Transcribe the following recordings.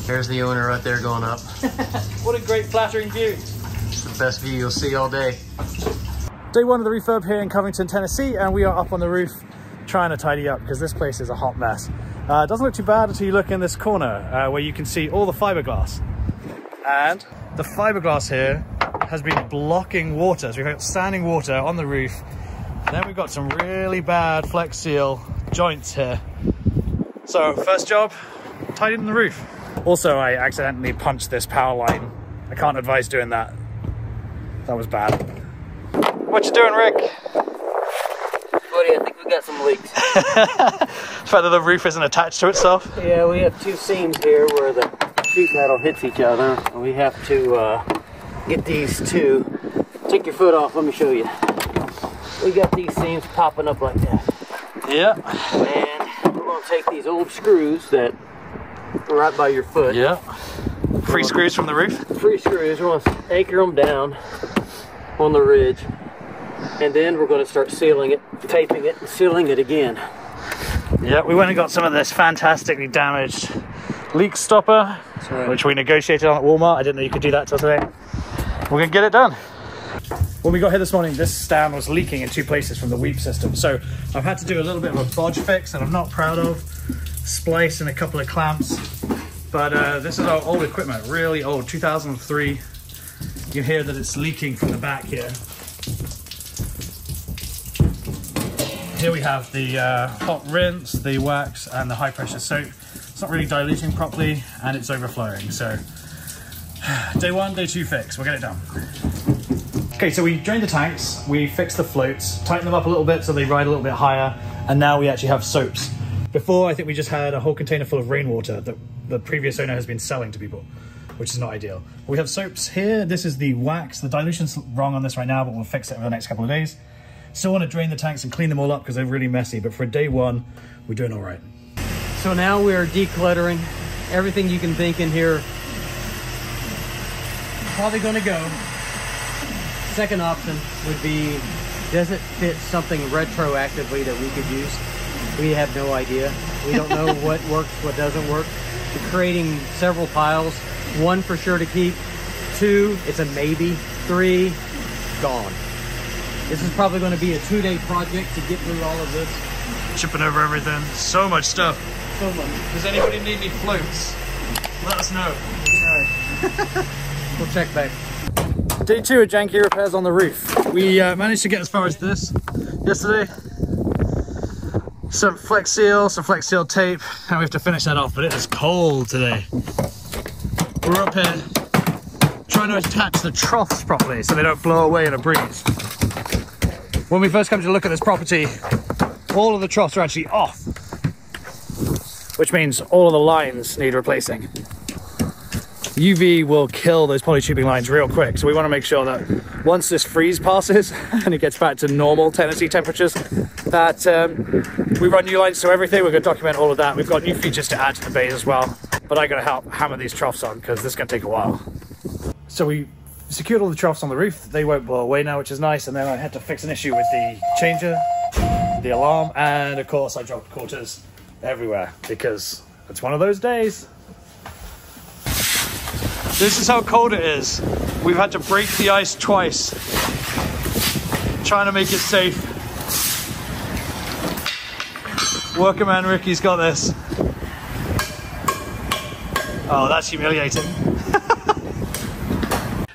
There's the owner right there going up. What a great flattering view. It's the best view you'll see all day. Day one of the refurb here in Covington, Tennessee, and we are up on the roof trying to tidy up because this place is a hot mess. It doesn't look too bad until you look in this corner where you can see all the fiberglass. And the fiberglass here has been blocking water. So we've got standing water on the roof. And then we've got some really bad Flex Seal joints here. So first job, tidying the roof. Also, I accidentally punched this power line. I can't advise doing that. That was bad. What you doing, Rick? Buddy, I think we got some leaks. The fact that the roof isn't attached to itself? Yeah, we have two seams here where the sheet metal hits each other. And we have to get these two. Take your foot off, let me show you. We got these seams popping up like that. Yeah. And we're going to take these old screws that are right by your foot. Yeah. Free screws from the roof? Free screws. We're going to anchor them down on the ridge. And then we're going to start sealing it, taping it, and sealing it again. Yeah, we went and got some of this fantastically damaged leak stopper, right, which we negotiated on at Walmart. I didn't know you could do that till today. We're going to get it done. When we got here this morning, this stand was leaking in two places from the weep system. So I've had to do a little bit of a bodge fix that I'm not proud of. Splice and a couple of clamps. But this is our old equipment, really old, 2003. You can hear that it's leaking from the back here. Here we have the hot rinse, the wax, and the high pressure soap. It's not really diluting properly, and it's overflowing. So day one, day two fix, we'll get it done. Okay, so we drained the tanks, we fixed the floats, tightened them up a little bit so they ride a little bit higher, and now we actually have soaps. Before, I think we just had a whole container full of rainwater that the previous owner has been selling to people, which is not ideal. We have soaps here. This is the wax. The dilution's wrong on this right now, but we'll fix it over the next couple of days. Still want to drain the tanks and clean them all up because they're really messy, but for day one, we're doing all right. So now we're decluttering everything you can think in here. Probably going to go. Second option would be, does it fit something retroactively that we could use? We have no idea. We don't know what works, what doesn't work. We're creating several piles. One for sure to keep. Two, it's a maybe. Three, gone. This is probably going to be a 2-day project to get through all of this. Chipping over everything. So much stuff. So much. Does anybody need any floats? Let us know. We'll check back. Day two of janky repairs on the roof. We managed to get as far as this yesterday. Some Flex Seal tape, and we have to finish that off, but it is cold today. We're up here trying to attach the troughs properly so they don't blow away in a breeze. When we first come to look at this property, all of the troughs are actually off, which means all of the lines need replacing. UV will kill those polytubing lines real quick, so we want to make sure that once this freeze passes and it gets back to normal Tennessee temperatures, that we run new lines to everything. We're going to document all of that. We've got new features to add to the bays as well, but I got to help hammer these troughs on because this is going to take a while. So we secured all the troughs on the roof. They won't blow away now, which is nice. And then I had to fix an issue with the changer, the alarm, and of course I dropped quarters everywhere because it's one of those days. This is how cold it is. We've had to break the ice twice, trying to make it safe. Worker man Ricky's got this. Oh, that's humiliating.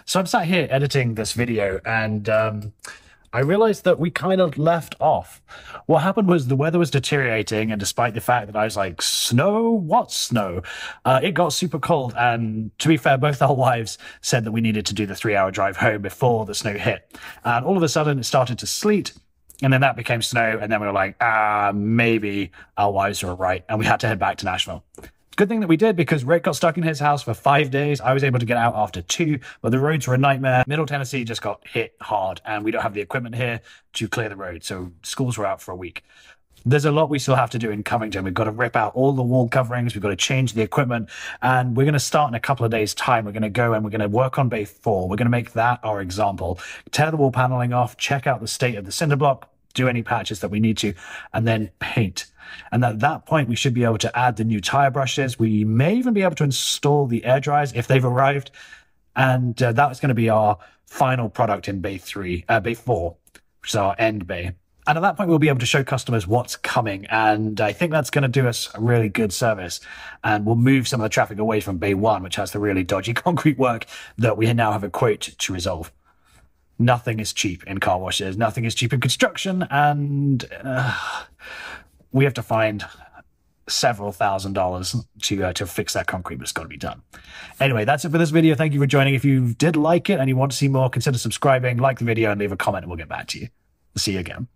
So I'm sat here editing this video, and I realized that we kind of left off. What happened was the weather was deteriorating, and despite the fact that I was like, snow? What snow? It got super cold, and to be fair, both our wives said that we needed to do the 3-hour drive home before the snow hit. And all of a sudden it started to sleet, and then that became snow, and then we were like, maybe our wives were right, and we had to head back to Nashville. Good thing that we did, because Rick got stuck in his house for 5 days. I was able to get out after 2, but the roads were a nightmare. Middle Tennessee just got hit hard, and we don't have the equipment here to clear the road, so schools were out for a week. There's a lot we still have to do in Covington. We've got to rip out all the wall coverings. We've got to change the equipment, and we're going to start in a couple of days' time. We're going to go and we're going to work on Bay 4. We're going to make that our example. Tear the wall paneling off, check out the state of the cinder block, do any patches that we need to, and then paint. And at that point, we should be able to add the new tire brushes. We may even be able to install the air dryers if they've arrived. And that's going to be our final product in bay 4, which is our end bay. And at that point, we'll be able to show customers what's coming. And I think that's going to do us a really good service. And we'll move some of the traffic away from bay 1, which has the really dodgy concrete work that we now have a quote to resolve. Nothing is cheap in car washes. Nothing is cheap in construction. And we have to find several $1,000s to fix that concrete, but it's got to be done. Anyway, that's it for this video. Thank you for joining. If you did like it and you want to see more, consider subscribing, like the video, and leave a comment, and we'll get back to you. See you again.